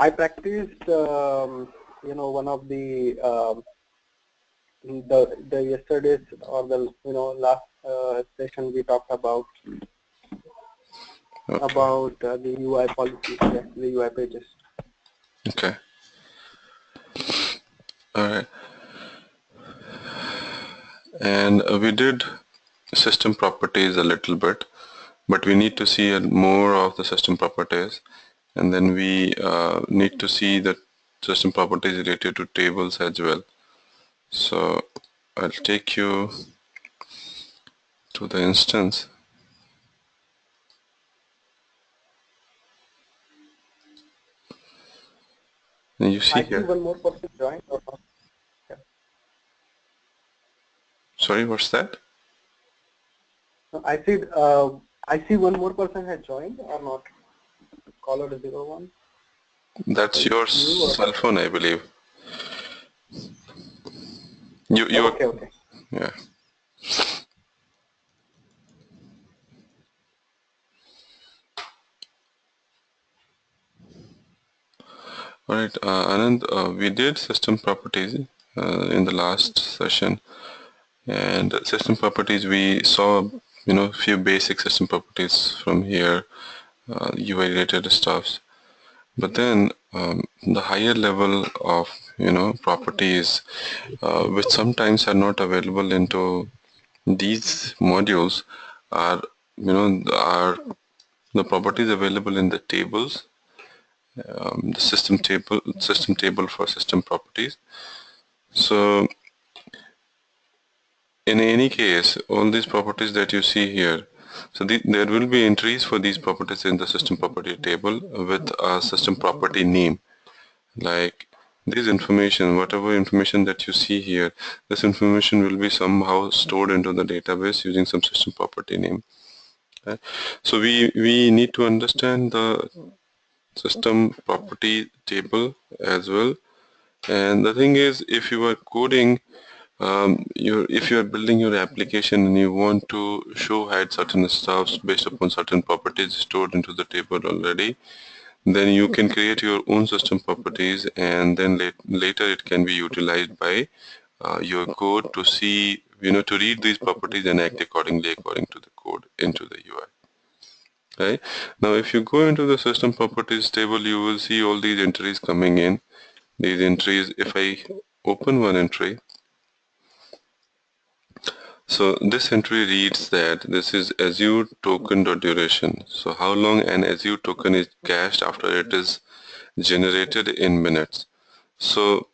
I practiced, one of the yesterday's or the last session we talked about the UI policies, the UI pages. Okay. All right. And we did system properties a little bit, but we need to see more of the system properties, and then we need to see the system properties related to tables as well. So I'll take you to the instance. And you see I see one more person joined or not? Yeah. Sorry, what's that? No, I see one more person has joined or not. Caller 01. That's your cell phone, I believe. You Okay. Yeah. All right, Anand, we did system properties in the last session, and system properties we saw, few basic system properties from here, UI related stuffs. But then the higher level of properties, which sometimes are not available into these modules, are are the properties available in the tables. The system table for system properties. So in any case, all these properties that you see here, so there will be entries for these properties in the system property table with a system property name. Like this information, whatever information that you see here, this information will be somehow stored into the database using some system property name. Okay? So we need to understand the system property table as well. And the thing is, if you are coding, if you are building your application and you want to hide certain stuffs based upon certain properties stored into the table already, then you can create your own system properties, and then later it can be utilized by your code to see, to read these properties and act accordingly according to the code into the UI. Right? Now, if you go into the system properties table, you will see all these entries coming in. These entries, if I open one entry, so this entry reads that this is Azure token.duration. So how long an Azure token is cached after it is generated in minutes. So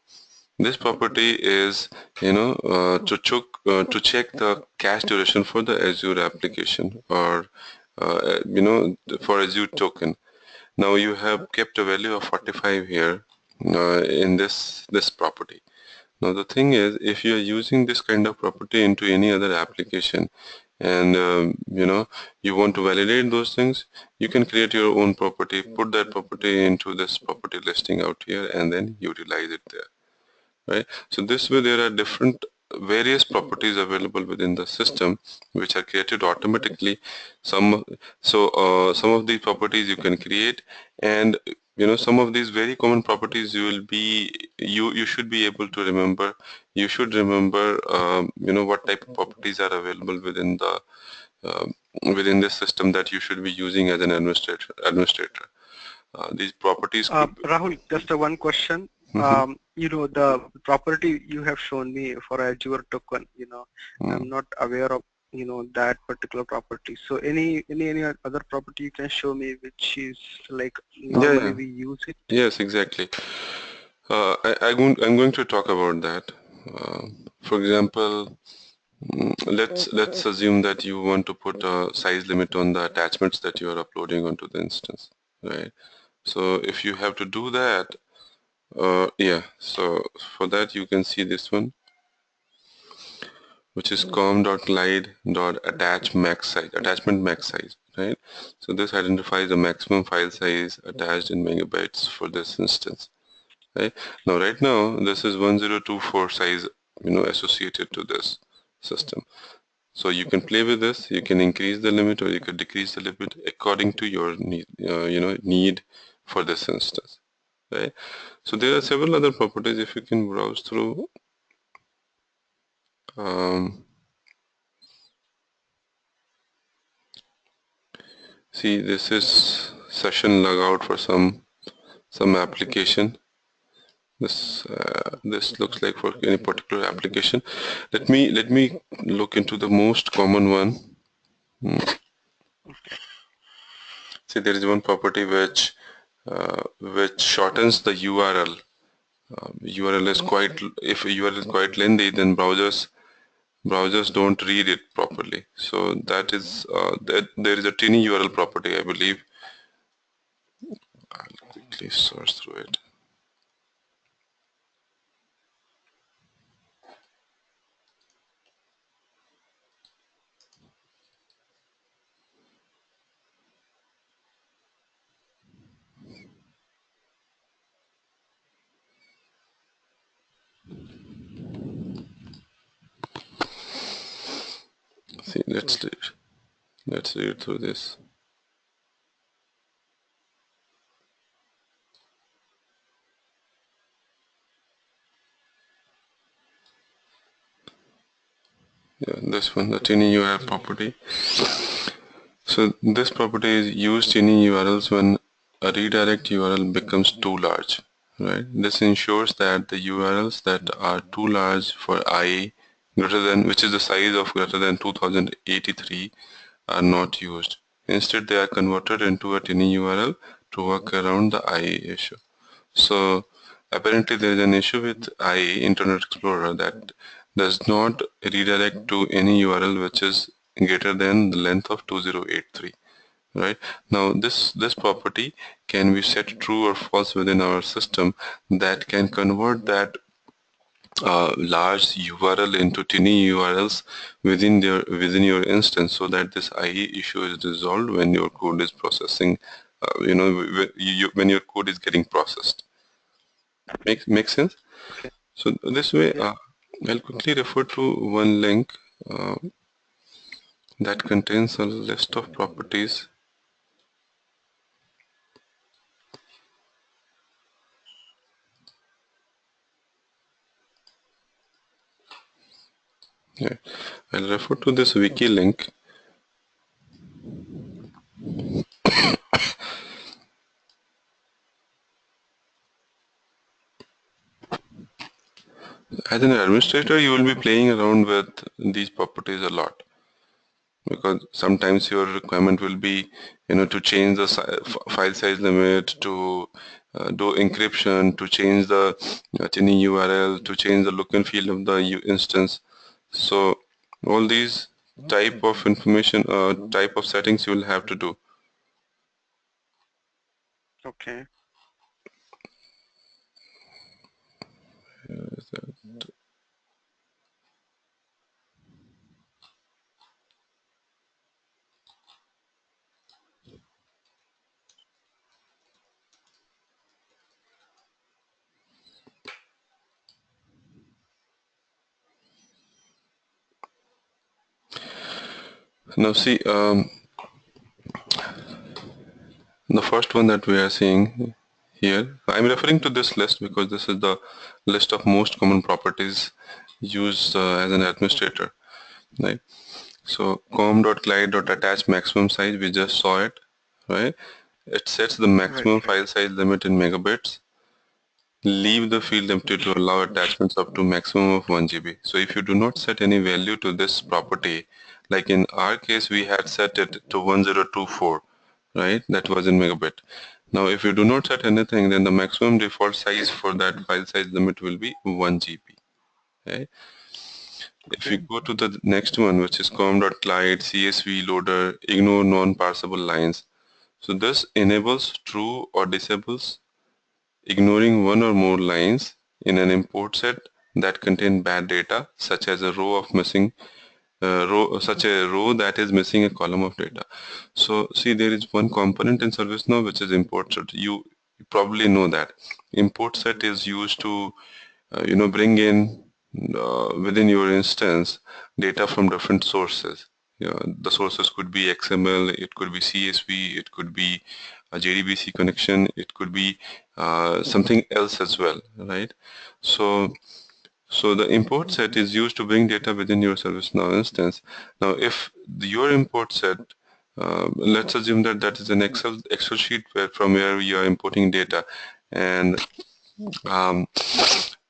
this property is, to check the cache duration for the Azure application, or for Azure token. Now you have kept a value of 45 here in this property. Now the thing is, if you are using this kind of property into any other application, and you want to validate those things, you can create your own property, put that property into this property listing out here, and then utilize it there. Right? So this way there are various properties available within the system which are created automatically. Some of these properties you can create, and some of these very common properties you should be able to remember. You should remember what type of properties are available within this system that you should be using as an administrator. These properties Rahul, just one question. The property you have shown me for Azure token, I'm not aware of, that particular property. So any other property you can show me which is like normally we use it? Yes, exactly. I'm going to talk about that. For example, let's assume that you want to put a size limit on the attachments that you are uploading onto the instance, right? So if you have to do that, so for that you can see this one, which is attachment max size, right? So this identifies the maximum file size attached in megabytes for this instance, right? Right now this is 1024 size, associated to this system. So you can play with this. You can increase the limit or you could decrease the limit according to your need, need for this instance. right? So there are several other properties if you can browse through. See, this is session logout for some application. This looks like for any particular application. Let me look into the most common one. See, there is one property which shortens the URL. URL is quite if URL is quite lengthy, then browsers don't read it properly. So that is that there is a tiny URL property, I believe. I'll quickly search through it. See, let's read through this. Yeah, this one, the tiny URL property. So this property is used in URLs when a redirect URL becomes too large, right? This ensures that the URLs that are too large for IA greater than, which is the size of greater than 2083, are not used. Instead, they are converted into a tiny URL to work around the IA issue. So apparently there is an issue with IE Internet Explorer that does not redirect to any URL which is greater than the length of 2083. Right now, this property can be set true or false within our system that can convert that large URL into tiny URLs within your instance, so that this IE issue is resolved when your code is processing. When your code is getting processed. Makes sense? Okay. So this way, Yeah. I'll quickly refer to one link uh, that contains a list of properties. Yeah. I'll refer to this wiki link. As an administrator, you will be playing around with these properties a lot, because sometimes your requirement will be, to change the file size limit, to do encryption, to change the tiny URL, to change the look and feel of the instance. So all these type of information, type of settings you will have to do. Okay. Now see, the first one that we are seeing here, I'm referring to this list because this is the list of most common properties used as an administrator, right? So com.glide.attach maximum size, we just saw it, right? It sets the Right. maximum Right. file size limit in megabits. Leave the field empty to allow attachments up to maximum of 1 GB. So if you do not set any value to this property, like in our case, we had set it to 1024, right? That was in megabit. Now, if you do not set anything, then the maximum default size for that file size limit will be 1 GB, right? If we Okay. go to the next one, which is com.glide CSV loader, ignore non-parsable lines. So this enables true or disables ignoring one or more lines in an import set that contain bad data, such as a row of missing such a row that is missing a column of data. So see, there is one component in ServiceNow which is import set. You probably know that import set is used to bring in within your instance data from different sources. The sources could be XML, it could be CSV, it could be a JDBC connection, it could be something else as well, right? So the import set is used to bring data within your ServiceNow instance. Now, if your import set, let's assume that that is an Excel sheet from where you are importing data, and um,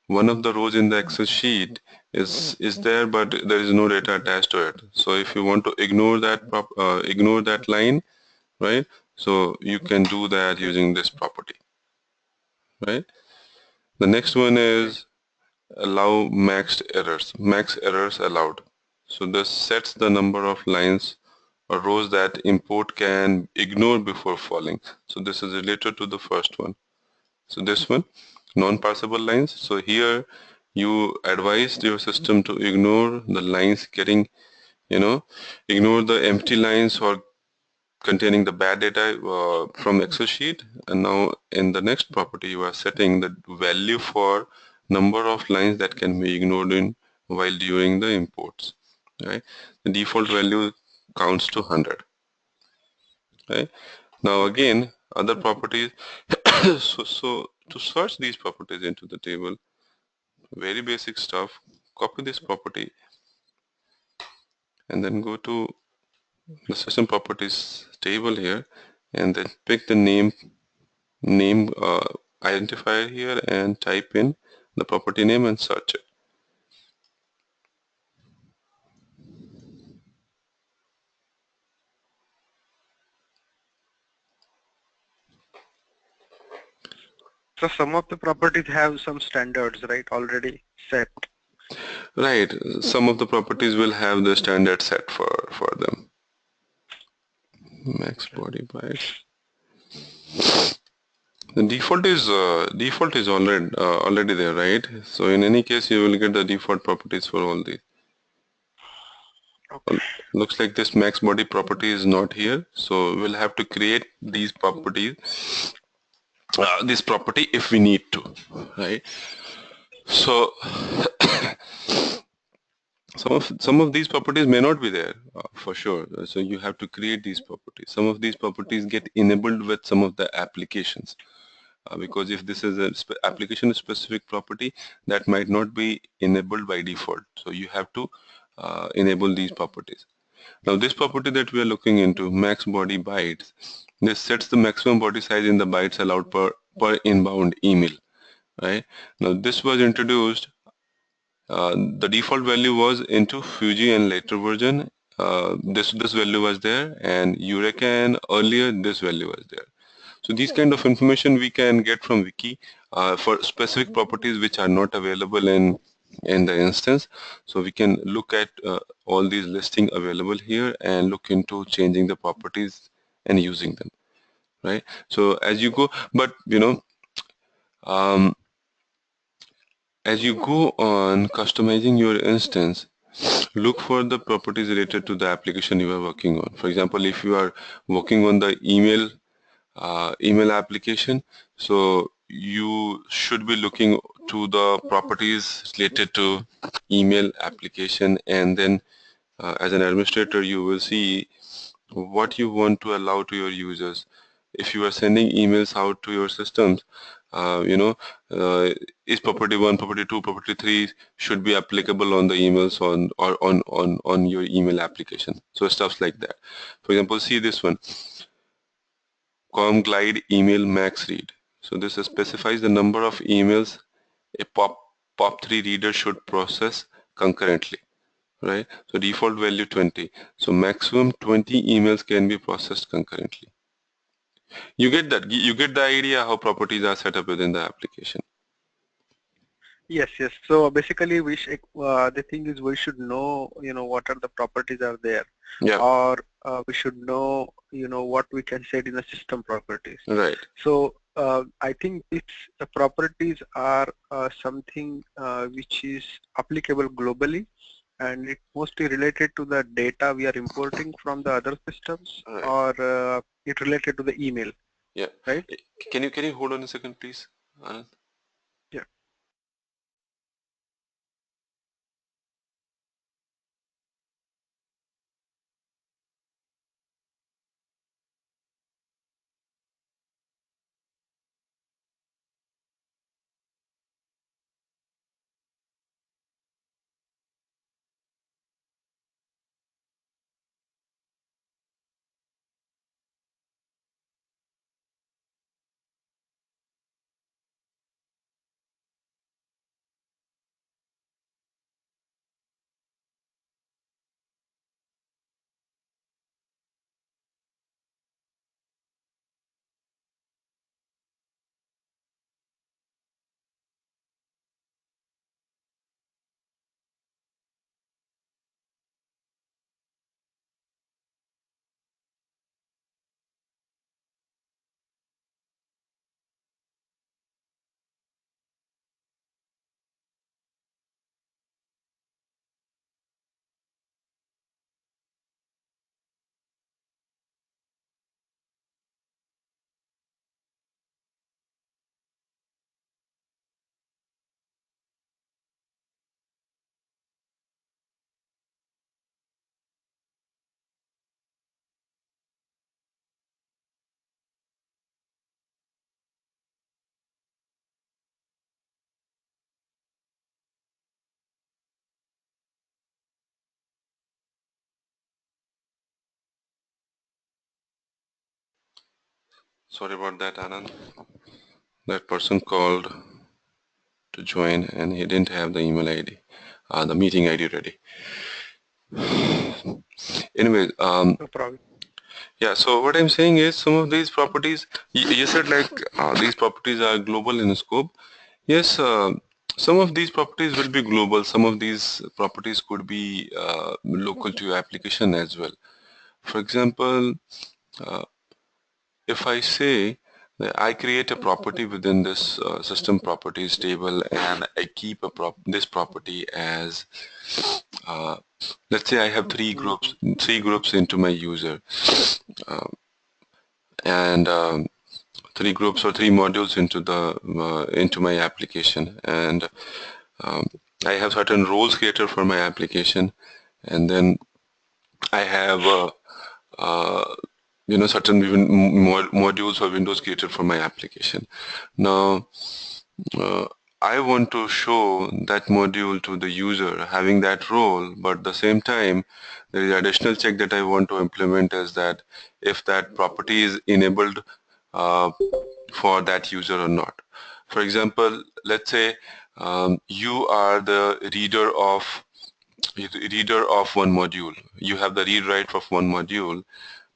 one of the rows in the Excel sheet is there, but there is no data attached to it. So if you want to ignore that line, right? So you can do that using this property, right? The next one Okay. is allow max errors allowed. So this sets the number of lines or rows that import can ignore before falling. So this is related to the first one. So this one, non-parsable lines. So here you advise your system to ignore the lines getting, ignore the empty lines or containing the bad data from Excel sheet. And now in the next property, you are setting the value for number of lines that can be ignored in while during the imports. Right? The default value counts to 100. Right? Now Okay. again, other properties. so to search these properties into the table, very basic stuff. Copy this property and then go to the system properties table here, and then pick the name identifier here and type in the property name and search it. So some of the properties have some standards, right, already set. Right, some of the properties will have the standard set for them. Max Okay. body bytes. The default is already there, right? So in any case, you will get the default properties for all these. Okay. Looks like this max body property is not here, so we'll have to create these properties, this property if we need to, right? So some of these properties may not be there for sure. So you have to create these properties. Some of these properties get enabled with some of the applications because if this is a application specific property, that might not be enabled by default. So you have to enable these properties. Now this property that we are looking into, max body bytes, this sets the maximum body size in the bytes allowed per inbound email. Right now, this was introduced. The default value was into Fuji and later version. This value was there, and Eureka and earlier this value was there. So these kind of information we can get from wiki for specific properties which are not available in the instance. So we can look at all these listing available here and look into changing the properties and using them. Right. So as you go, but um, as you go on customizing your instance, look for the properties related to the application you are working on. For example, if you are working on the email application, so you should be looking to the properties related to email application, and then as an administrator you will see what you want to allow to your users. If you are sending emails out to your systems, uh, you know, uh, is property 1, property 2, property 3 should be applicable on the emails on your email application. So stuff like that. For example, see this one, com glide email max read. So this specifies the number of emails a POP3 reader should process concurrently, right? So default value 20. So maximum 20 emails can be processed concurrently. You get that? You get the idea how properties are set up within the application. Yes, yes. So basically, the thing is we should know, what are the properties are there, Yeah, or we should know, what we can set in the system properties. right. So I think these properties are something which is applicable globally, and it's mostly related to the data we are importing from the other systems, Right. or it related to the email, Yeah. right? Can you hold on a second, please, Anand? Yeah. Sorry about that, Anand. That person called to join and he didn't have the email ID, the meeting ID ready. Anyway, No problem. yeah, so what I'm saying is some of these properties, you said like these properties are global in scope. Yes, some of these properties will be global. Some of these properties could be local to your application as well. For example, uh, if I say that I create a property within this system properties table and I keep this property as, uh, let's say I have Mhm. three groups into my user, uh, and three groups or three modules into my application, and um, I have certain roles created for my application, and then I have uh, certain modules or windows created for my application. Now uh, I want to show that module to the user having that role, but at the same time there is additional check that I want to implement is that if that property is enabled uh, for that user or not. For example, let's say you are the reader of one module. You have the read write of one module,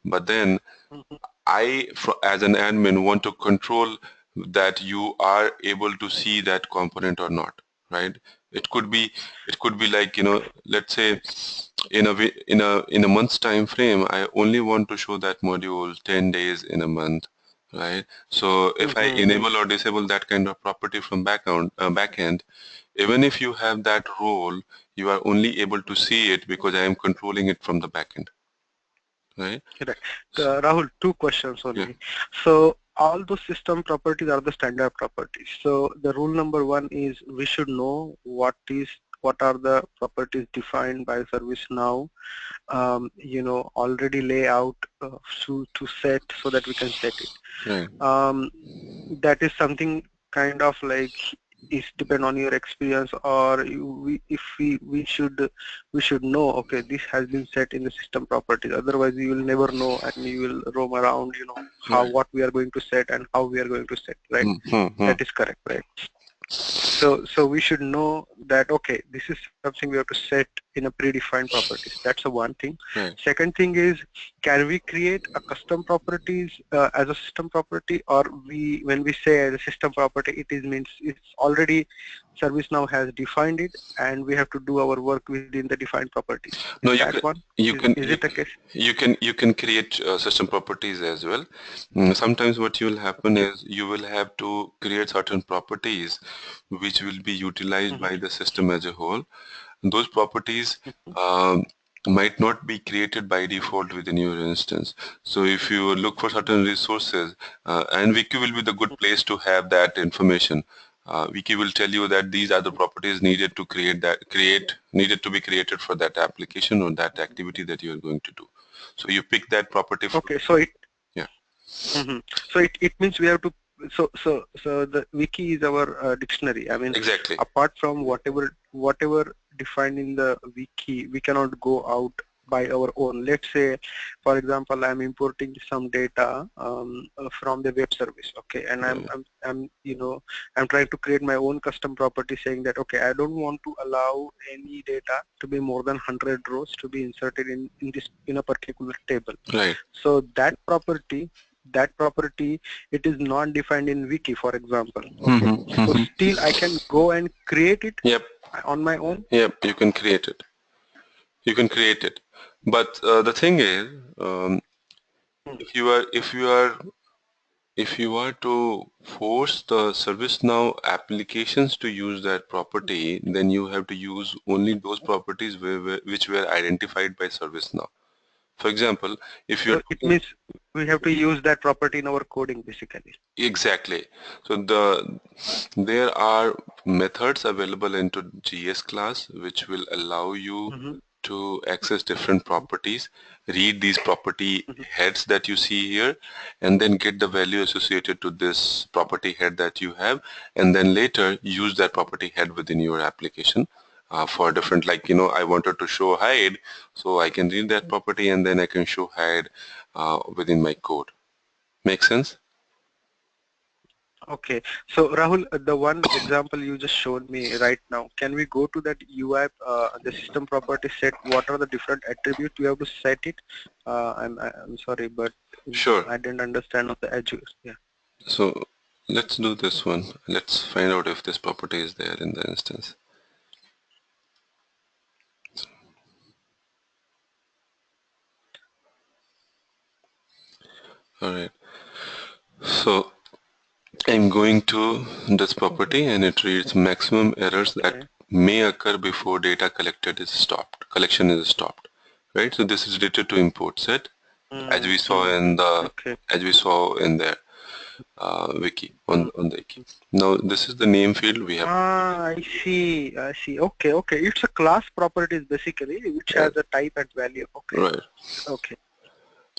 but then Mhm. as an admin, want to control that you are able to see that component or not, right? It could be, it could be like, let's say in a month's time frame, I only want to show that module 10 days in a month, right? So if I Mhm. enable or disable that kind of property from backend, even if you have that role, you are only able to see it because I am controlling it from the backend, right? Correct. So, Rahul, two questions yeah, only. So all those system properties are the standard properties. So the rule number one is we should know what are the properties defined by ServiceNow, already lay out to set so that we can set it. right. Um, that is something kind of like is depend on your experience, or if we should know, okay, this has been set in the system properties, otherwise you will never know and you will roam around, how Right. what we are going to set and how we are going to set, right? Mm-hmm. That is correct, right? So we should know that, okay, this is something we have to set in a predefined properties. That's the one thing. Right. Second thing is, can we create a custom properties as a system property, or when we say as a system property, it is means it's already ServiceNow has defined it, and we have to do our work within the defined properties. Is No, that one? you can Is it you, the case? you can create system properties as well. Sometimes what will happen Okay. is you will have to create certain properties which will be utilized Mm-hmm. by the system as a whole. Those properties um, might not be created by default within your instance. So if you look for certain resources, and Wiki will be the good place to have that information. Wiki will tell you that these are the properties needed to needed to be created for that application or that activity that you are going to do. So you pick that property from, Okay. So it yeah, hmm So it means we have to, so the wiki is our dictionary. I mean, exactly. apart from whatever defined in the wiki, we cannot go out by our own. Let's say, for example, I'm importing some data from the web service, okay, and Right. I'm trying to create my own custom property saying that, okay, I don't want to allow any data to be more than 100 rows to be inserted in a particular table. Right. So that property, it is not defined in wiki, for example. Okay, so Mm-hmm. still I can go and create it Yep. on my own. Yep. You can create it. You can create it. But the thing is, Hmm. if you are to force the ServiceNow applications to use that property, then you have to use only those properties which were identified by ServiceNow. For example, if you're So it talking means we have to use that property in our coding, basically. exactly, so there are methods available into GS class which will allow you Mm-hmm. to access different properties, read these property Mm-hmm. heads that you see here, and then get the value associated to this property head that you have, and then later use that property head within your application for different, like, I wanted to show hide, so I can read that property and then I can show hide within my code. Make sense? Okay. So Rahul, the one example you just showed me right now, can we go to that UI, the system property set? What are the different attributes we have to set it? I'm sorry, but Sure. I didn't understand on the edge. Yeah. So let's do this one. Let's find out if this property is there in the instance. All right. So I'm going to this property and it reads maximum errors that Okay. may occur before data collected is stopped. Collection is stopped. Right. So this is related to import set, as we saw in the Okay. their wiki on the wiki. Now this is the name field we have. Ah, I see. I see. Okay. Okay. It's a class properties basically, which Uh, has a type and value. Okay. right. Okay.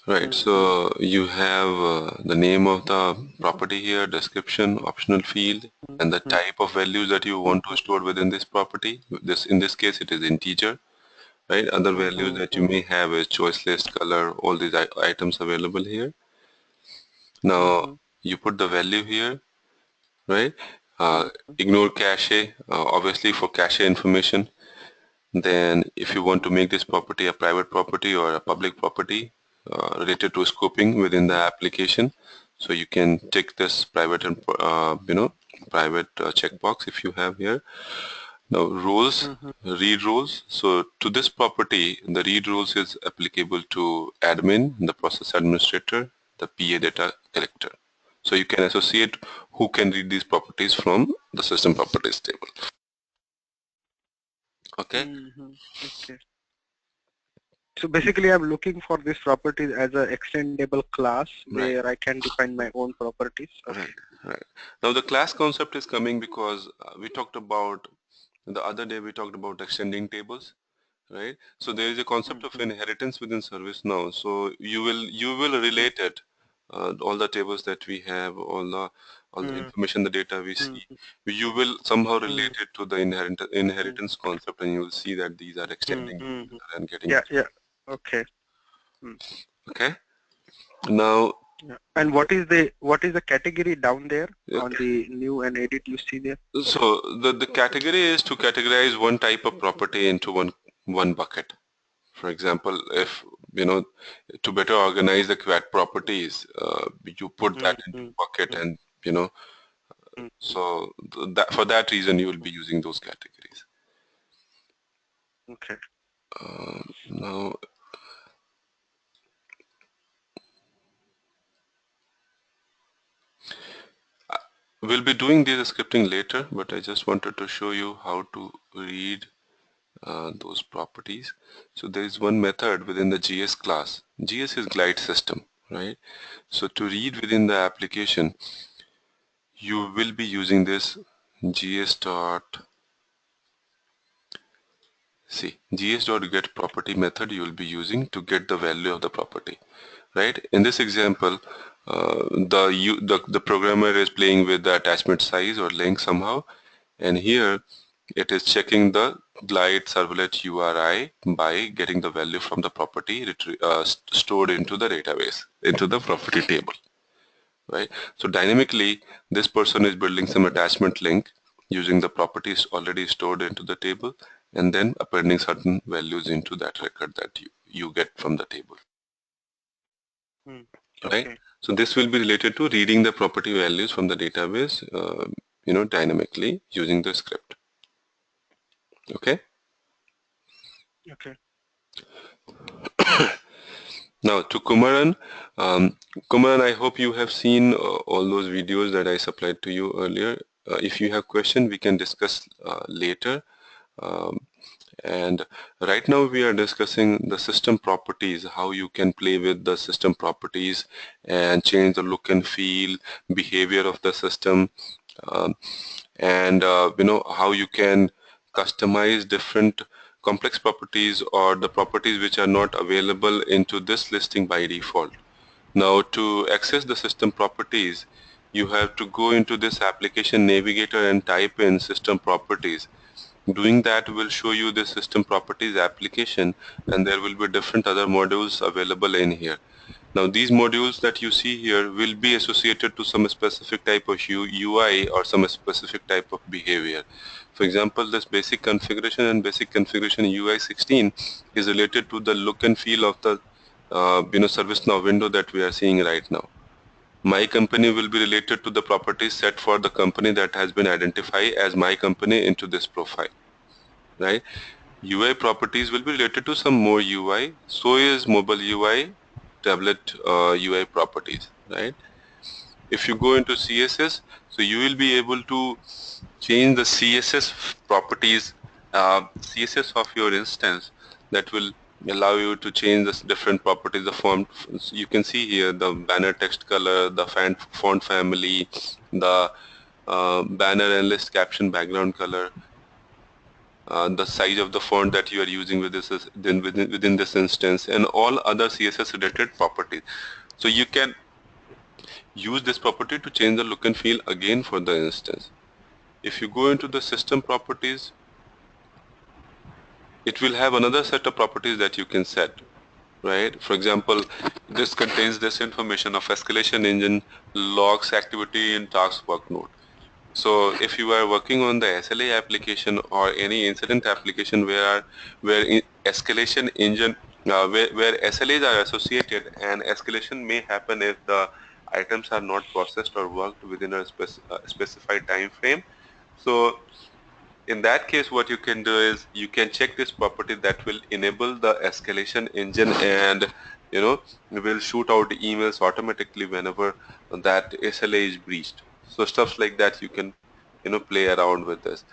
Right, so you have the name of the property here, description, optional field, and the type of values that you want to store within this property. In this case, it is integer, right? Other values that you may have is choice list, color, all these items available here. Now you put the value here, right? Uh, Ignore cache, obviously for cache information. Then if you want to make this property a private property or a public property related to scoping within the application, so you can tick this private and private checkbox if you have here. Now roles, read roles. So to this property, the read roles is applicable to admin, the process administrator, the PA data collector. So you can associate who can read these properties from the system properties table. Okay. Okay. So basically, I'm looking for this property as an extendable class Right. where I can define my own properties. Right, Okay. right. Now the class concept is coming because we talked about the other day we talked about extending tables, right? So there is a concept of inheritance within ServiceNow. So you will relate it, all the tables that we have, all the information, the data we see, you will somehow relate it to the inheritance concept, and you will see that these are extending together and getting Yeah, it. yeah. Okay. Mm. Okay. Now, Yeah. And what is the category down there on the new and edit you see there? so the category is to categorize one type of property into one bucket. For example, if you know to better organize the QAT properties, you put that into bucket, and you know so that for that reason you will be using those categories. Okay. Now we'll be doing this scripting later, but I just wanted to show you how to read those properties. So there is one method within the GS class. GS is glide system, right? So to read within the application, you will be using this gs dot gs.get property method you will be using to get the value of the property, right? In this example, the programmer is playing with the attachment size or length somehow, and here it is checking the glide servlet URI by getting the value from the property stored into the database, into the property table, right? So dynamically, this person is building some attachment link using the properties already stored into the table and then appending certain values into that record that you get from the table, right? Okay. So this will be related to reading the property values from the database, dynamically using the script. Okay. Okay. Now to Kumaran, Kumaran, I hope you have seen all those videos that I supplied to you earlier. If you have question, we can discuss later. Um, and right now we are discussing the system properties, how you can play with the system properties and change the look and feel, behavior of the system, um, and how you can customize different complex properties or the properties which are not available into this listing by default. Now to access the system properties, you have to go into this application navigator and type in system properties. Doing that will show you the system properties application, and there will be different other modules available in here. Now these modules that you see here will be associated to some specific type of UI or some specific type of behavior. For example, this basic configuration and basic configuration UI 16 is related to the look and feel of the ServiceNow window that we are seeing right now. My company will be related to the properties set for the company that has been identified as my company into this profile, right? UI properties will be related to some more UI. So is mobile UI, tablet UI properties, right? If you go into CSS, so you will be able to change the CSS properties, CSS of your instance, that will allow you to change the different properties, the font. You can see here the banner text color, the font family, the banner and list caption background color, the size of the font that you are using with this within this instance, and all other CSS related properties. So you can use this property to change the look and feel again for the instance. If you go into the system properties, it will have another set of properties that you can set, right? For example, this contains this information of escalation engine, logs, activity, and task work node. So if you are working on the SLA application or any incident application where escalation engine, where SLAs are associated, and escalation may happen if the items are not processed or worked within a specified time frame. So in that case, what you can do is you can check this property that will enable the escalation engine, and will shoot out emails automatically whenever that SLA is breached. So stuff like that you can play around with this.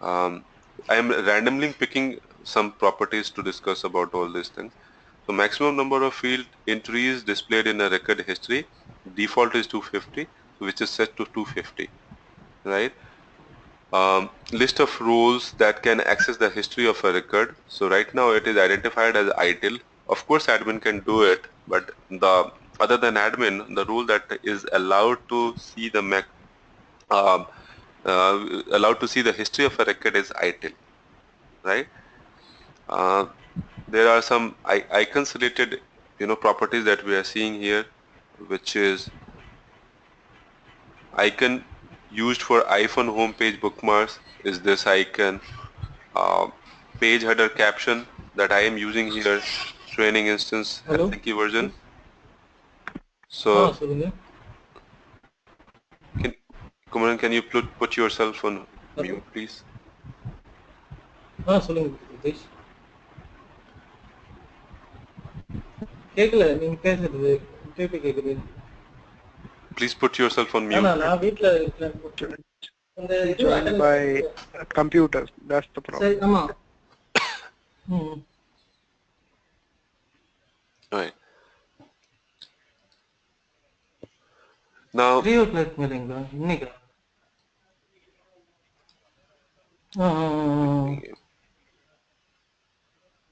I am randomly picking some properties to discuss about all these things. So maximum number of field entries displayed in a record history, default is 250, which is set to 250, right? List of roles that can access the history of a record. So right now it is identified as idle. Of course, admin can do it, but the other than admin, the rule that is allowed to see the um, allowed to see the history of a record is idle, right? Uh, there are some icons related, properties that we are seeing here, which is icon used for iPhone homepage bookmarks is this icon. uh, Page header caption that I am using here, training instance Hello? Helsinki version. Yes. So சொல்லுங்க. can Kumaran, can you put yourself on Hello? mute, please? சொல்லுங்க நிதிஷ். கேட்கல நீங்க பேசுறது திருப்பி கேக்குது. Please put yourself on mute. நான் வீட்ல இருக்கேன். இந்த இது Joined by computer. That's the problem. சரி ஆமா. ம். All right. Now 3:00 மேலங்களா இன்னைக்கு?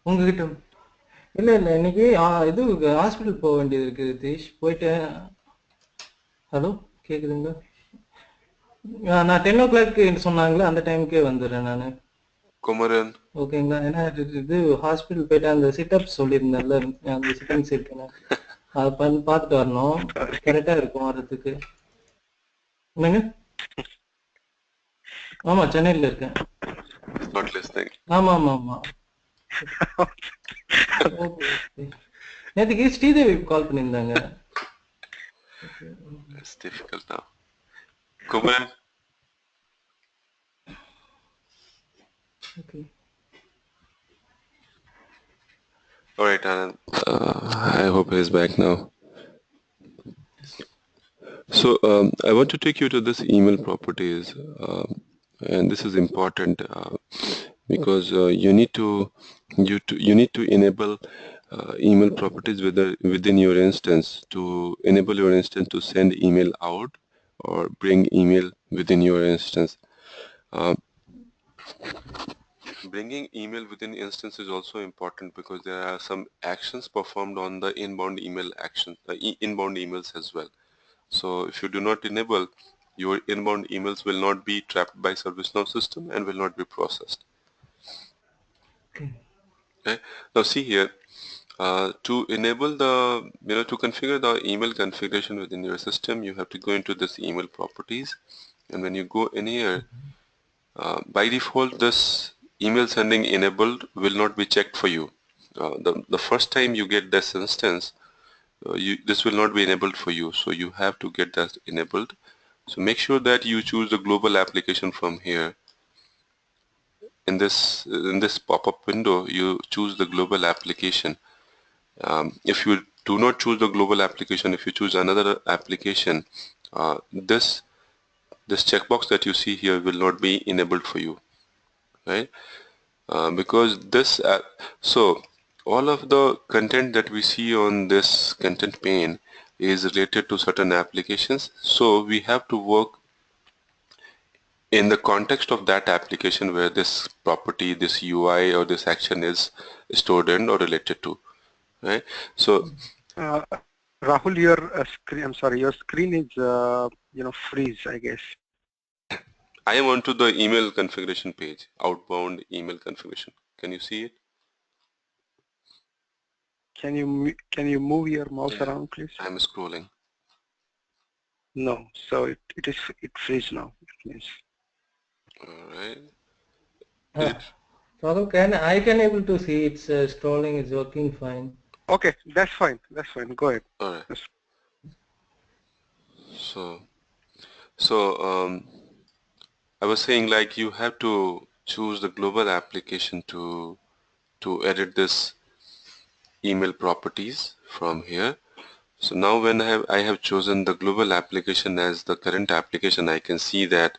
உங்ககிட்ட இல்ல இன்னைக்கு இது ஹாஸ்பிட்டல் போக வேண்டியது இருக்கு நிதிஷ். போயிட்டேன். ஹலோ கேக்குதுங்களா? நான் 10:00 சொன்னாங்களே அந்த டைமுக்கே வந்துடுறேன் நான். Kumaran. ஓகேங்களா? ஏன்னா இது ஹாஸ்பிட்டல் போயிட்டு அந்த சிட்டப்ஸ் சொல்லியிருந்தேன்ல, அந்த சிட்டிங்ஸ் இருக்குன்னு அதை பார்த்துட்டு வரணும். கரெக்டா இருக்கும் வர்றதுக்கு. என்னங்க? ஆமா சென்னையில இருக்கேன். Not listening. ஆமா ஆமா ஆமா. நேற்றுக்கு ஸ்ரீதேவி கால் பண்ணியிருந்தாங்க. It's difficult now. Kumaran. Okay. All right, Anand. I hope he's back now. So I want to take you to this email properties, and this is important because you need to enable email properties within your instance to enable your instance to send email out or bring email within your instance. Bringing email within instance is also important because there are some actions performed on the inbound email action, inbound emails as well. So if you do not enable, your inbound emails will not be trapped by ServiceNow system and will not be processed. Okay. Now see here, To enable the, to configure the email configuration within your system, you have to go into this email properties. And when you go in here, by default, this email sending enabled will not be checked for you. The first time you get this instance, this will not be enabled for you. So you have to get that enabled. So make sure that you choose the global application from here. In this pop-up window, you choose the global application. If you do not choose the global application, if you choose another application, this checkbox that you see here will not be enabled for you, right? Because so all of the content that we see on this content pane is related to certain applications. So we have to work in the context of that application where this property, this UI, or this action is stored in or related to, right? So Rahul, your screen, I'm sorry, your screen is, freeze, I guess. I am onto the email configuration page, outbound email configuration. Can you see it? Can you move your mouse Yeah, around, please? I'm scrolling. No, so it freeze now. It means. All right. Rahul, I can able to see it's scrolling is working fine. Okay, that's fine. That's fine. Go ahead. All right. That's So I was saying, like, you have to choose the global application to edit this email properties from here. So now when I have chosen the global application as the current application, I can see that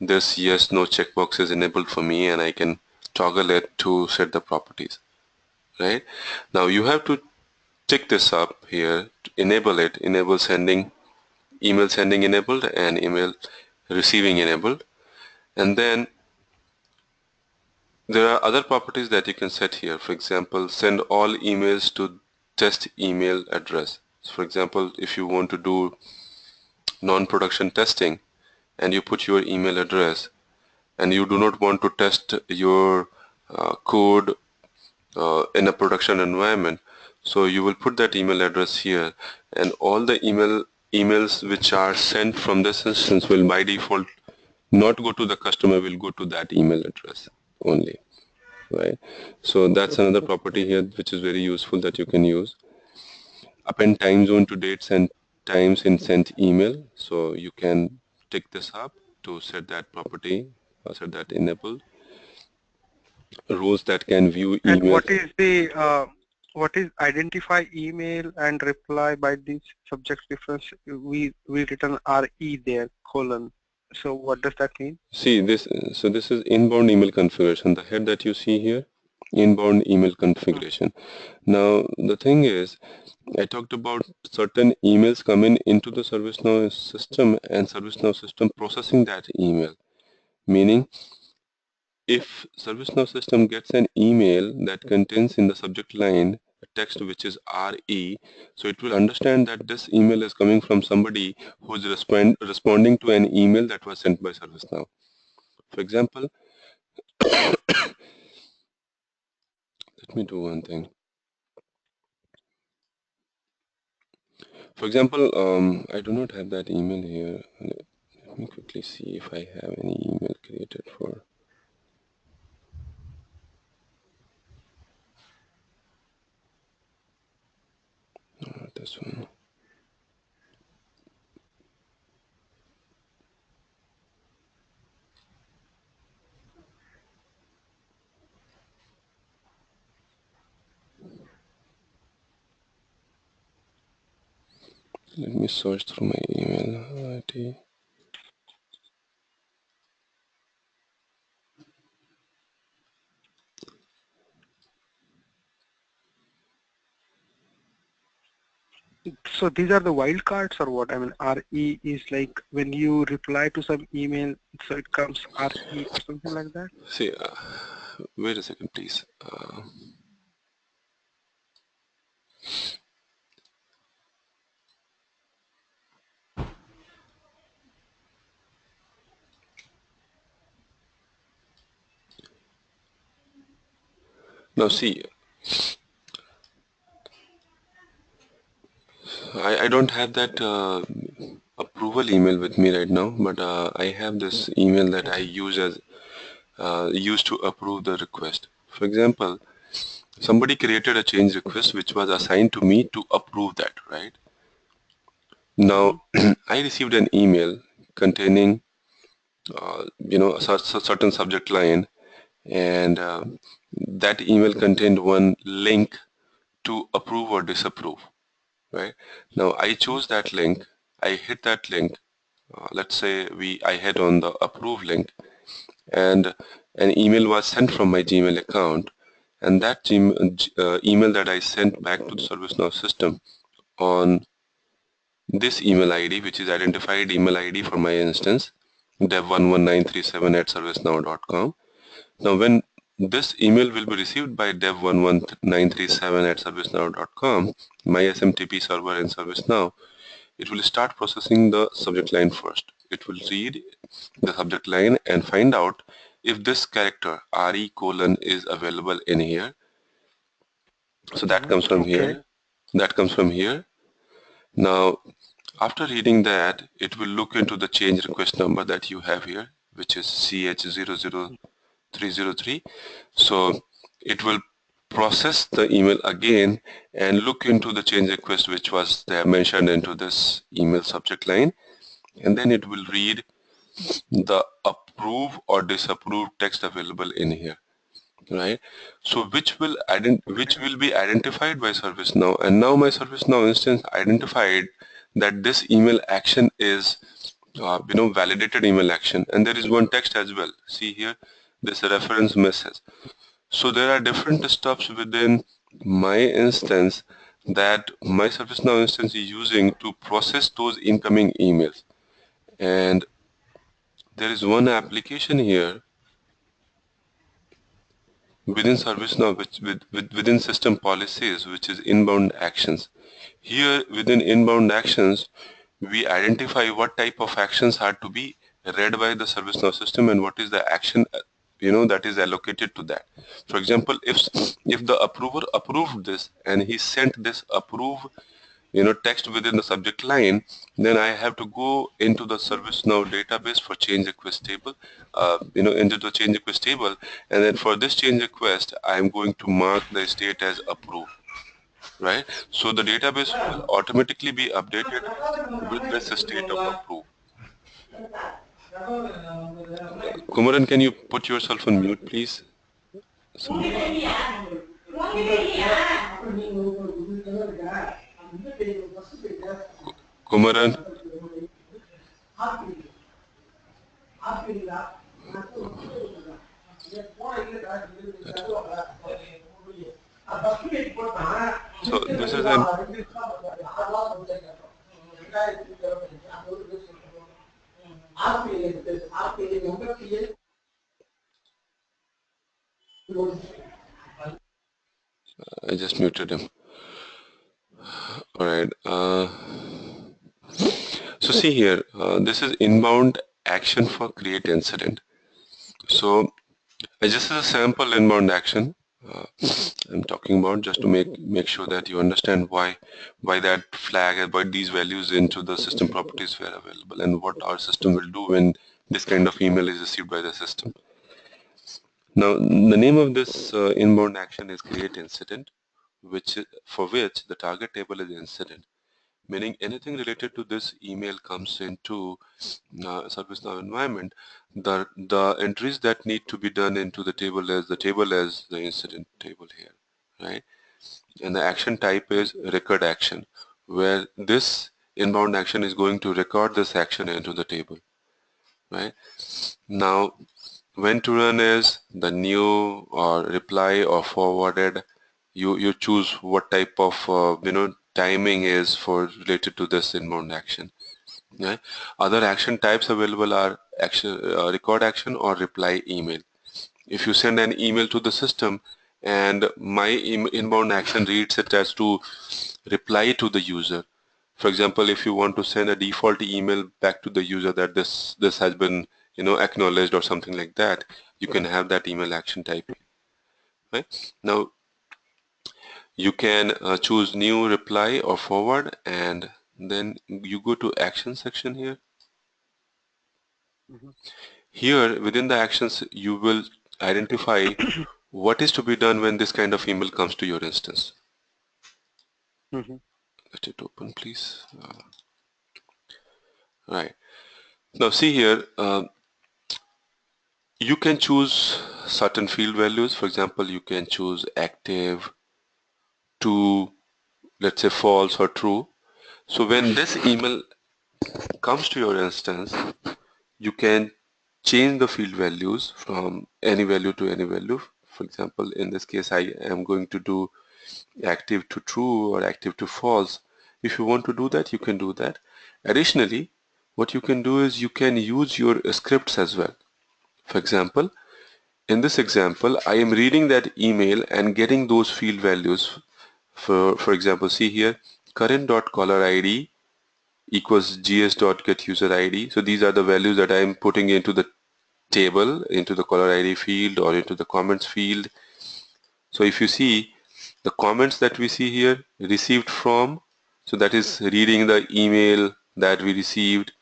this yes no checkbox is enabled for me, and I can toggle it to set the properties, right? Now you have to tick this up here to enable it, enable sending, email sending enabled, and email receiving enabled. And then there are other properties that you can set here. For example, send all emails to test email address. So for example, if you want to do non-production testing and you put your email address and you do not want to test your code in a production environment, so you will put that email address here, and all the emails which are sent from this instance will by default not go to the customer, will go to that email address only, right? So that's another property here which is very useful that you can use. Append time zone to dates and times in sent email. So you can tick this up to set that property, or set that enabled. Rows that can view And email. what is identify email and reply by this subject difference? We written RE there, colon. So what does that mean? See this, so this is inbound email configuration, the head that you see here, inbound email configuration. Now the thing is, I talked about certain emails coming into the ServiceNow system and ServiceNow system processing that email. Meaning, if ServiceNow system gets an email that contains in the subject line a text which is RE, so it will understand that this email is coming from somebody who is responding to an email that was sent by ServiceNow. For example, let me do one thing. For example, I do not have that email here. Let me quickly see if I have any email created for. This one. Let me search through my email ID. So these are the wildcards or what? I mean, RE is like when you reply to some email, so it comes RE or something like that? See, wait a second, please. Now see, I don't have that approval email with me right now, but I have this email that I use as used to approve the request. For example, somebody created a change request which was assigned to me to approve that, right? Now, I received an email containing, a certain subject line, and that email contained one link to approve or disapprove, right? Now, I chose that link. I hit that link. Let's say I hit on the approve link, and an email was sent from my Gmail account, and that email that I sent back to the ServiceNow system on this email ID, which is identified email ID for my instance, dev11937@servicenow.com. Now, when this email will be received by dev11937@servicenow.com, my SMTP server in ServiceNow, it will start processing the subject line first. It will read the subject line and find out if this character RE colon is available in here. So that comes from here. That comes from here. Now, after reading that, it will look into the change request number that you have here, which is CH00303. So it will process the email again and look into the change request which was there mentioned into this email subject line, and then it will read the approve or disapprove text available in here, right? So which will be identified by ServiceNow, and now my ServiceNow instance identified that this email action is validated email action, and there is one text as well. See here, this reference message. So there are different stuffs within my instance that my ServiceNow instance is using to process those incoming emails. And there is one application here within ServiceNow within system policies, which is inbound actions. Here within inbound actions, we identify what type of actions are to be read by the ServiceNow system and what is the action that is allocated to that. For example, if the approver approved this and he sent this approve text within the subject line, then I have to go into the ServiceNow database for change request table, into the change request table, and then for this change request, I am going to mark the state as approved, right? So the database will automatically be updated with this state of approved. Kumaran, can you put yourself on mute, please? Kumaran. So this is an I just muted him. All right. So see here, this is inbound action for create incident. So just as a sample inbound action, I'm talking about, just to make sure that you understand why that flag, why these values into the system properties were available, and what our system will do when this kind of email is received by the system. Now, the name of this inbound action is create incident, for which the target table is incident, meaning anything related to this email comes into ServiceNow environment. The entries that need to be done into the table as the incident table here, right? And the action type is record action, where this inbound action is going to record this action into the table, right? Now, when to run is the new or reply or forwarded. You choose what type of timing is for related to this inbound action. Yeah. Other action types available are action, record action or reply email. If you send an email to the system and my inbound action reads it as to reply to the user. For example, if you want to send a default email back to the user that this has been acknowledged or something like that, you can have that email action type. Right now, you can choose new, reply or forward, and then you go to action section here. Mm-hmm. Here within the actions you will identify what is to be done when this kind of email comes to your instance. Mm-hmm. Let it open, please. Right. Now see here, you can choose certain field values. For example, you can choose active to, let's say, false or true. So when this email comes to your instance, you can change the field values from any value to any value. For example, in this case, I am going to do active to true or active to false. If you want to do that, you can do that. Additionally, what you can do is you can use your scripts as well. For example, in this example, I am reading that email and getting those field values. For example, see here, current.caller ID equals gs.getUserID. So these are the values that I am putting into the table, into the caller ID field or into the comments field. So if you see the comments that we see here, received from, so that is reading the email that we received,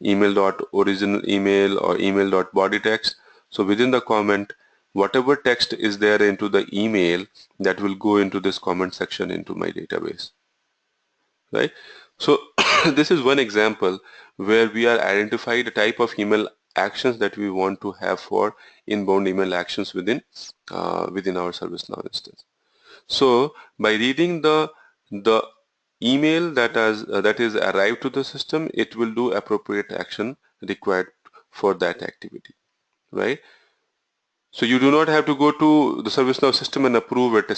email.original email or email.body text. So within the comment, whatever text is there into the email, that will go into this comment section into my database, right? So this is one example where we are identifying the type of email actions that we want to have for inbound email actions within our ServiceNow instance. So by reading the email that is arrived to the system, it will do appropriate action required for that activity, right? So you do not have to go to the ServiceNow system and approve it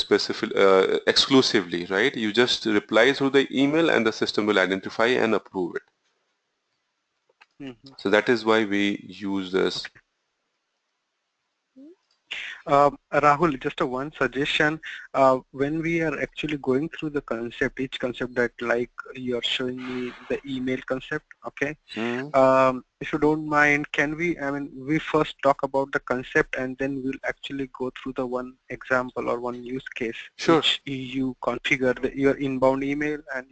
exclusively, right? You just reply through the email and the system will identify and approve it. Mm-hmm. So that is why we use this. Rahul, just a one suggestion. When we are actually going through the concept, each concept that like you're showing me the email concept, okay? If you don't mind, can we, I mean, we first talk about the concept and then we'll actually go through the one example or one use case, Sure. which you configure your inbound email and,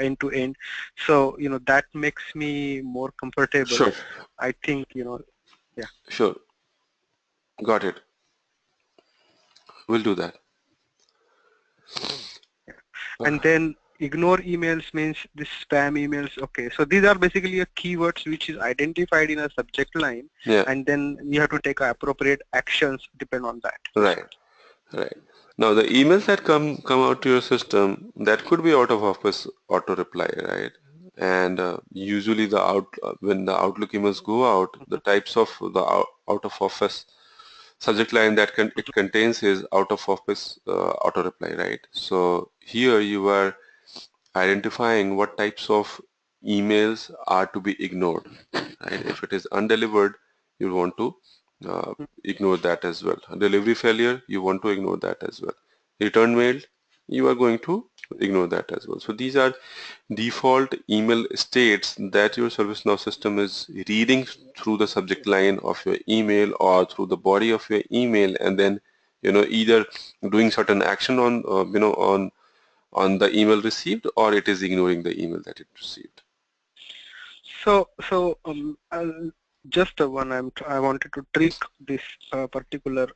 end to end. So, that makes me more comfortable. Sure. I think, yeah. Sure. Got it. We'll do that. And then ignore emails means this spam emails. Okay, so these are basically a keywords which is identified in a subject line, Yeah. and then you have to take appropriate actions depend on that. Right. Right. Now the emails that come out to your system, that could be out of office auto reply, right? And usually when the Outlook emails go out, the types of the out of office subject line that it contains is out of office auto reply, right? So here you are identifying what types of emails are to be ignored, right? If it is undelivered, you want to ignore that as well. Delivery failure, you want to ignore that as well. Return mail, you are going to ignore that as well. So these are default email states that your ServiceNow system is reading through the subject line of your email or through the body of your email, and then either doing certain action on the email received, or it is ignoring the email that it received. So just one I wanted to tweak this particular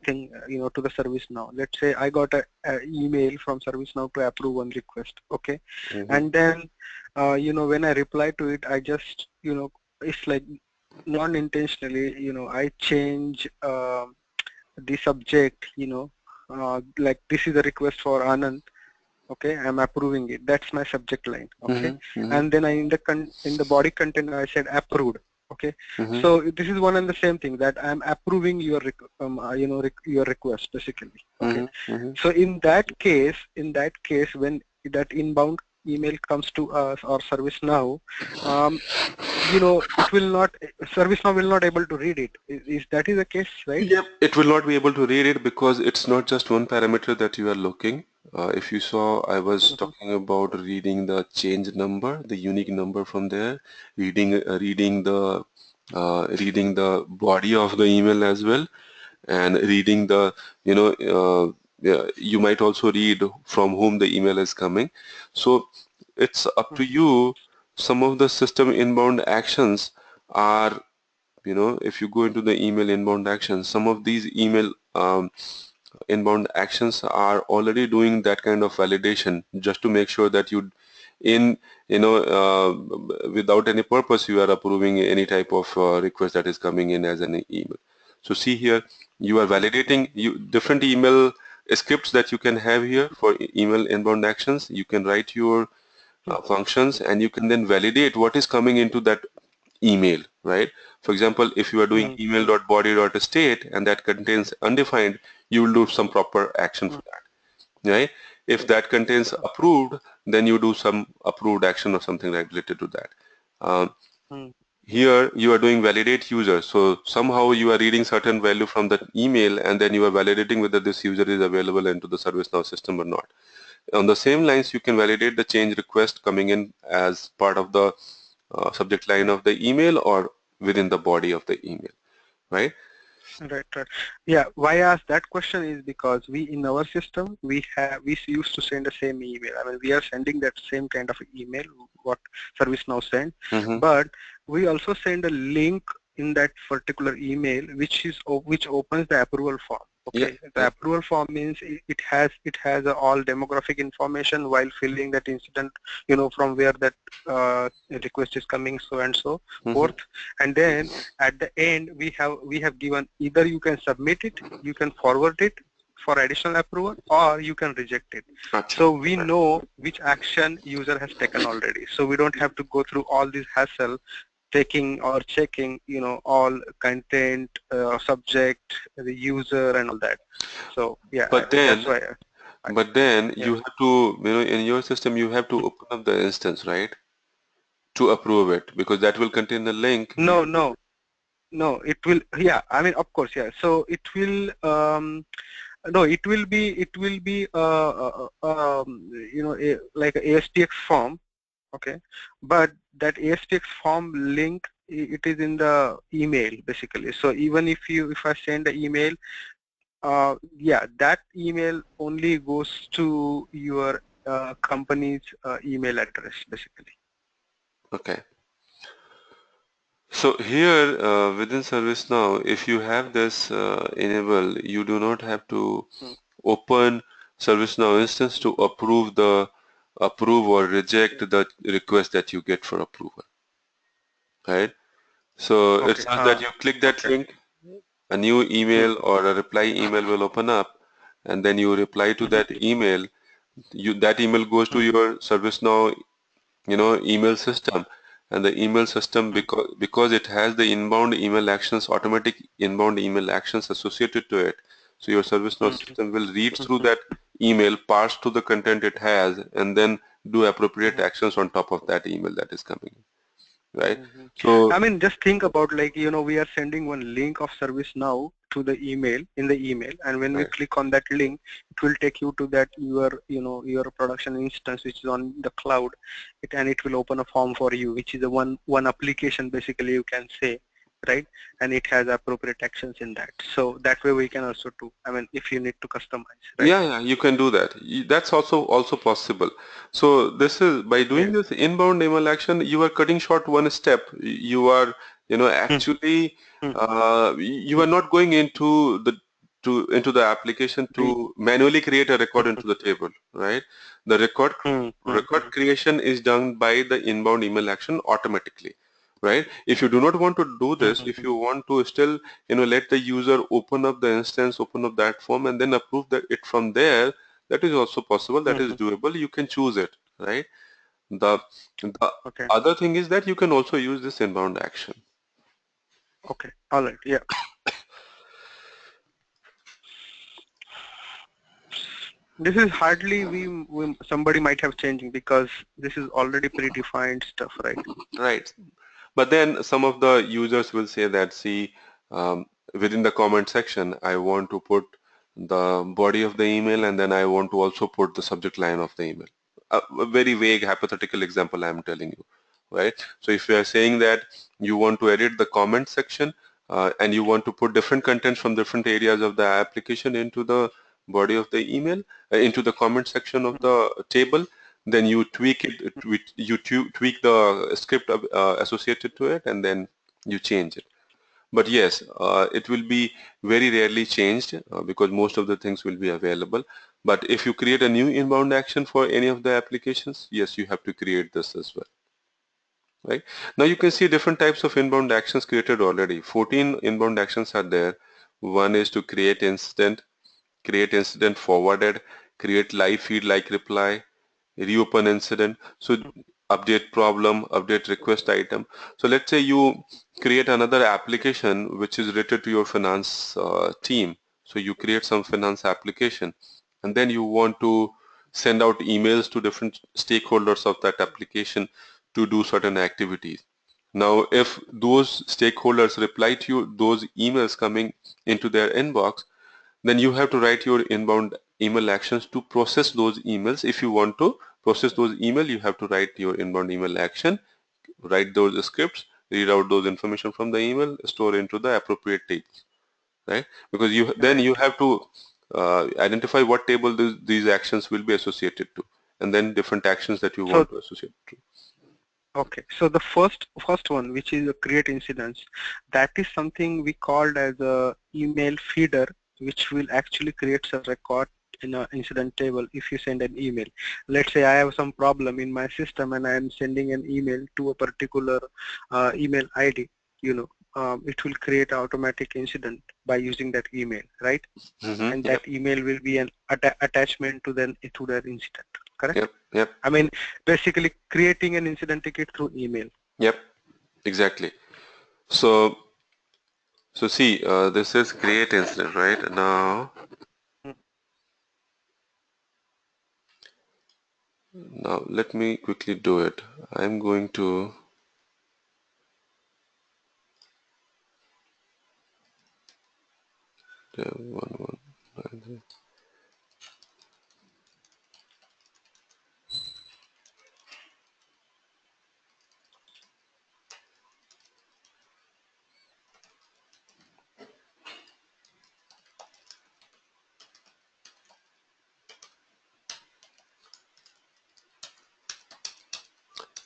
thing to the ServiceNow. Let's say I got a email from ServiceNow to approve one request, okay, and then when I reply to it, I just it's like non-intentionally I change the subject, like this is a request for Anand. Okay, I'm approving it. That's my subject line. Okay, and then in the body content I said approved. Okay, so this is one and the same thing, that I'm approving your your request basically. Okay, so in that case when that inbound email comes to us or ServiceNow, it will not, ServiceNow will not able to read it. Is that the case, right? Yep, it will not be able to read it because it's not just one parameter that you are looking. If you saw, I was talking about reading the change number, the unique number from there, reading the body of the email as well, and reading the yeah, you might also read from whom the email is coming. So it's up to you. Some of the system inbound actions are, if you go into the email inbound actions, some of these email inbound actions are already doing that kind of validation just to make sure that in without any purpose you are approving any type of request that is coming in as an email. So see here, you are validating different email scripts that you can have here for email inbound actions. You can write your functions, and you can then validate what is coming into that email, right? For example, if you are doing email.body.state and that contains undefined, you will do some proper action for that, right? If that contains approved, then you do some approved action or something like related to that. Here you are doing validate user, so somehow you are reading certain value from that email and then you are validating whether this user is available into the ServiceNow system or not. On the same lines, you can validate the change request coming in as part of the subject line of the email or within the body of the email, right? Right. Yeah. Why I ask that question is because we in our system we used to send the same email. I mean, we are sending that same kind of email what ServiceNow send, but we also send a link in that particular email which opens the approval form. Okay, the approval form means it has all demographic information while filling that incident, from where that request is coming, so and so forth, and then at the end we have given either you can submit it, you can forward it for additional approval, or you can reject it. So we know which action user has taken already, so we don't have to go through all this hassle taking or checking, all content, subject, the user, and all that. So yeah, but that's then, why. you have to, in your system, you have to open up the instance, right, to approve it, because that will contain the link. No, it will. Yeah, I mean, of course, yeah. So it will. No, it will be like a ASTX form. Okay, but that ASTX form link, it is in the email basically. So even if I send an email, yeah, that email only goes to your company's email address basically. Okay. So here within ServiceNow, if you have this enabled, you do not have to open ServiceNow instance to approve or reject the request that you get for approval, right? So it's Okay. just that you click that link, a new email or a reply email will open up, and then you reply to that email. That email goes to your ServiceNow email system, and the email system, because it has the inbound email actions, automatic inbound email actions associated to it, so your ServiceNow system will read through that email, parse through the content it has, and then do appropriate actions on top of that email that is coming in, right? So I mean, just think about, like, we are sending one link of ServiceNow to the email, and when we click on that link, it will take you to that your production instance, which is on the cloud, and it will open a form for you, which is a one application basically, you can say, right? And it has appropriate actions in that. So that way we can also do, I mean, if you need to customize, right? yeah, you can do that. That's also possible. So this is, by doing this inbound email action, you are cutting short one step. You are, actually, you are not going into the application to manually create a record into the table, right? The record creation is done by the inbound email action automatically, right? If you do not want to do this, if you want to still, let the user open up the instance, open up that form, and then approve it from there, that is also possible. That is doable. You can choose it, right? The Okay. other thing is that you can also use this inbound action. Okay. All right. Yeah. This is hardly somebody might have changing, because this is already predefined stuff, right? Right. But then some of the users will say that, see, within the comment section, I want to put the body of the email, and then I want to also put the subject line of the email. A very vague hypothetical example I'm telling you, right? So if you are saying that you want to edit the comment section and you want to put different contents from different areas of the application into the body of the email, into the comment section of the table, then you tweak it, you tweak the script associated to it, and then you change it. But yes, it will be very rarely changed because most of the things will be available. But if you create a new inbound action for any of the applications, yes, you have to create this as well. Right now you can see different types of inbound actions created already. 14 inbound actions are there. One is to create incident forwarded, create live feed like reply, reopen incident, so update problem, update request item. So let's say you create another application which is related to your finance team. So you create some finance application and then you want to send out emails to different stakeholders of that application to do certain activities. Now if those stakeholders reply to you, those emails coming into their inbox, then you have to write your inbound email actions to process those emails. If you want to process those email, you have to write your inbound email action, write those scripts, read out those information from the email, store into the appropriate tables, right? Because then you have to identify what table these actions will be associated to, and then different actions that you So want to associate to. okay, so the first one, which is a create incidents, that is something we called as a email feeder, which will actually create a record in an incident table if you send an email. Let's say I have some problem in my system and I am sending an email to a particular email ID, it will create automatic incident by using that email, right? And that Yep. email will be an attachment to that incident, correct? Yep. I mean, basically creating an incident ticket through email. Yep. Exactly. So see, this is create incident, right? Now let me quickly do it. I'm going to one.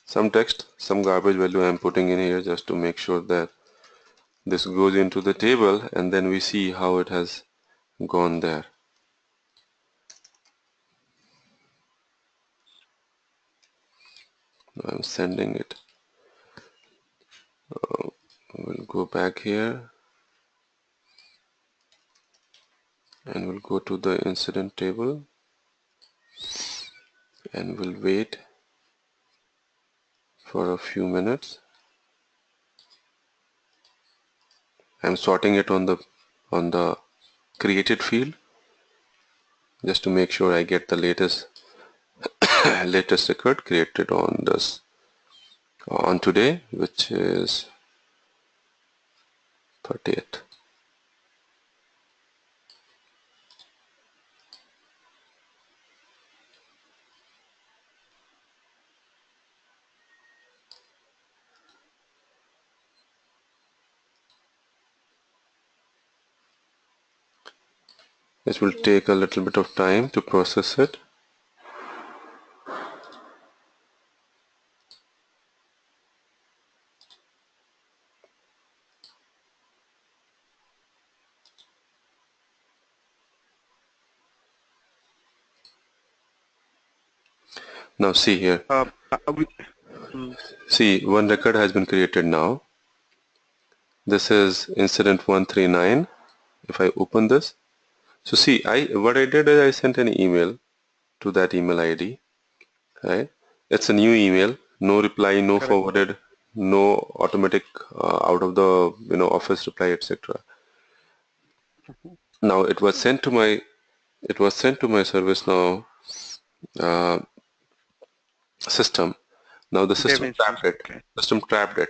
Some text, some garbage value I'm putting in here just to make sure that this goes into the table, and then we see how it has gone there. I'm sending it. We'll go back here and we'll go to the incident table and we'll wait for a few minutes. I'm sorting it on the created field just to make sure I get the latest record created on today, which is 30th. This will take a little bit of time to process it. Now see here. See, one record has been created now. This is incident 139. If I open this, so see, what I did is I sent an email to that email ID. Right? It's a new email, no reply, no Correct. forwarded, no automatic out of the office reply, etc. Now it was sent to my ServiceNow system. Now the system trapped it. Okay.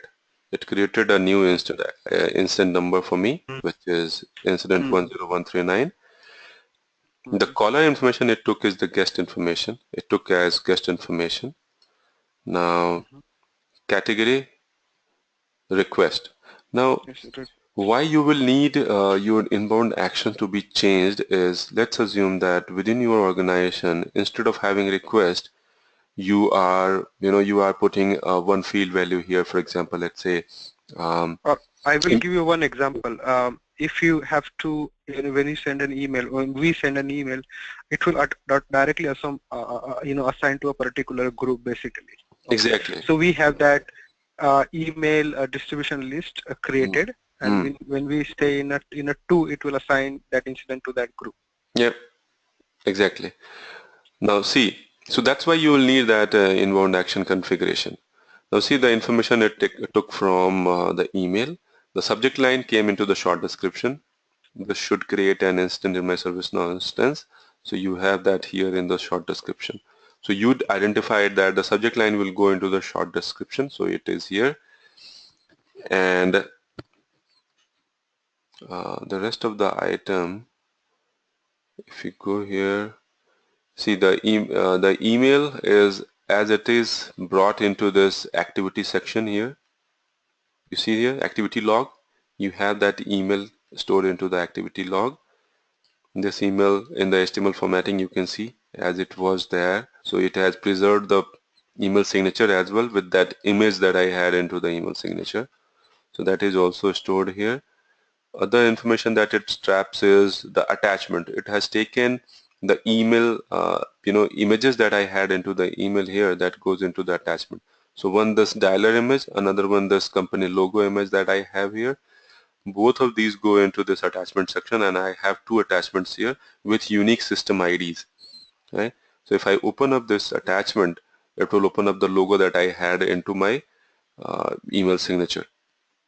It created a new incident number for me, which is incident 10139. The caller information it took is the guest information. It took as guest information. Now category request. Now why you will need your inbound action to be changed is, let's assume that within your organization, instead of having request, you are putting one field value here, for example, let's say Or I will give you one example. If you have to, when you send an email, when we send an email, it will directly assign to a particular group basically. Okay. exactly. So we have that email distribution list created, and when we stay in a two, it will assign that incident to that group. Yep, exactly. Now see, so that's why you will need that inbound action configuration. Now see the information it took from the email. The subject line came into the short description. This should create an instant in my ServiceNow instance. So you have that here in the short description. So you'd identified that the subject line will go into the short description. So it is here. And the rest of the item, if you go here, see the email is as it is brought into this activity section here. You see here activity log. You have that email stored into the activity log. This email in the HTML formatting you can see as it was there. So it has preserved the email signature as well with that image that I had into the email signature. So that is also stored here. Other information that it traps is the attachment. It has taken the email, images that I had into the email here that goes into the attachment. So one this dialer image, another one this company logo image that I have here. Both of these go into this attachment section, and I have two attachments here with unique system IDs. Right? So if I open up this attachment, it will open up the logo that I had into my email signature.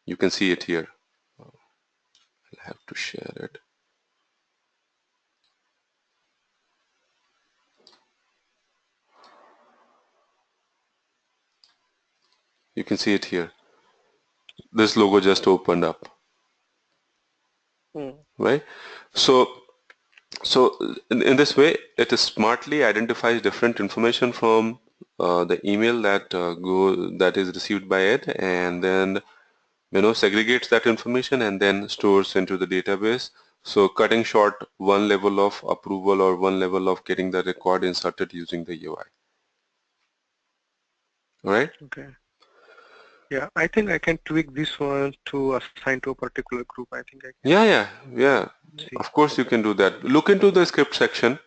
You can see it here. I'll have to share it. You can see it here. This logo just opened up, right? So in this way, it is smartly identifies different information from the email that is received by it, and then segregates that information and then stores into the database. So cutting short one level of approval or one level of getting the record inserted using the UI. All right. Okay. Yeah, I think I can tweak this one to assign to a particular group. I think I can. Yeah. See. Of course you can do that. Look into the script section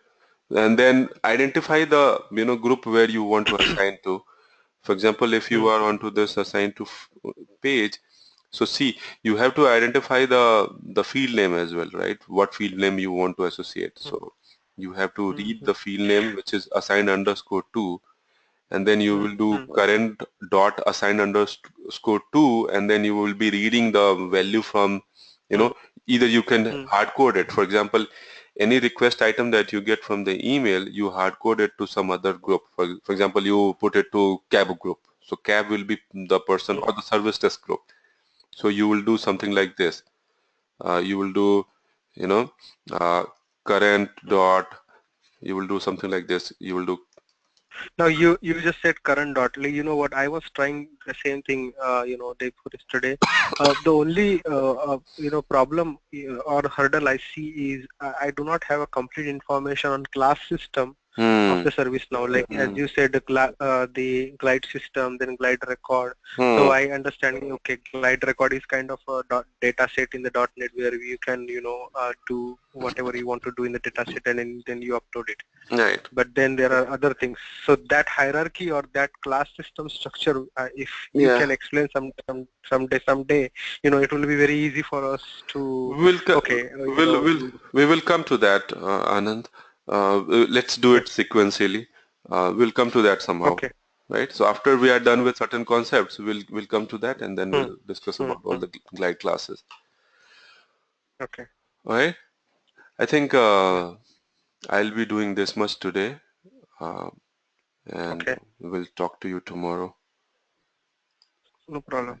and then identify the group where you want to assign to. For example, if you are onto this assign to page, so see, you have to identify the field name as well, right? What field name you want to associate. So you have to read the field name, which is assigned underscore to, and then you will do current dot assigned underscore to, and then you will be reading the value from, either you can hard code it. For example, any request item that you get from the email, you hard code it to some other group. For example, you put it to cab group. So cab will be the person or the service desk group. So you will do something like this. You will do, current dot. You will do something like this. You will do. Now you just said current dot. Like, you know what? I was trying the same thing. Day before yesterday. The only problem or hurdle I see is I do not have a complete information on class system of the service now. Like as you said, the glide system, then glide record. So I understand. Okay, glide record is kind of a data set in the .NET where you can do whatever you want to do in the data set, and then you upload it. Right. But then there are other things. So that hierarchy or that class system structure, if you can explain someday, it will be very easy for us to. We will come to that, Anand. Let's do it sequentially. We'll come to that somehow. Okay. Right. So after we are done with certain concepts, we'll come to that, and then we'll discuss about all the glide classes. Okay. All right. I think I'll be doing this much today, and we'll talk to you tomorrow. No problem.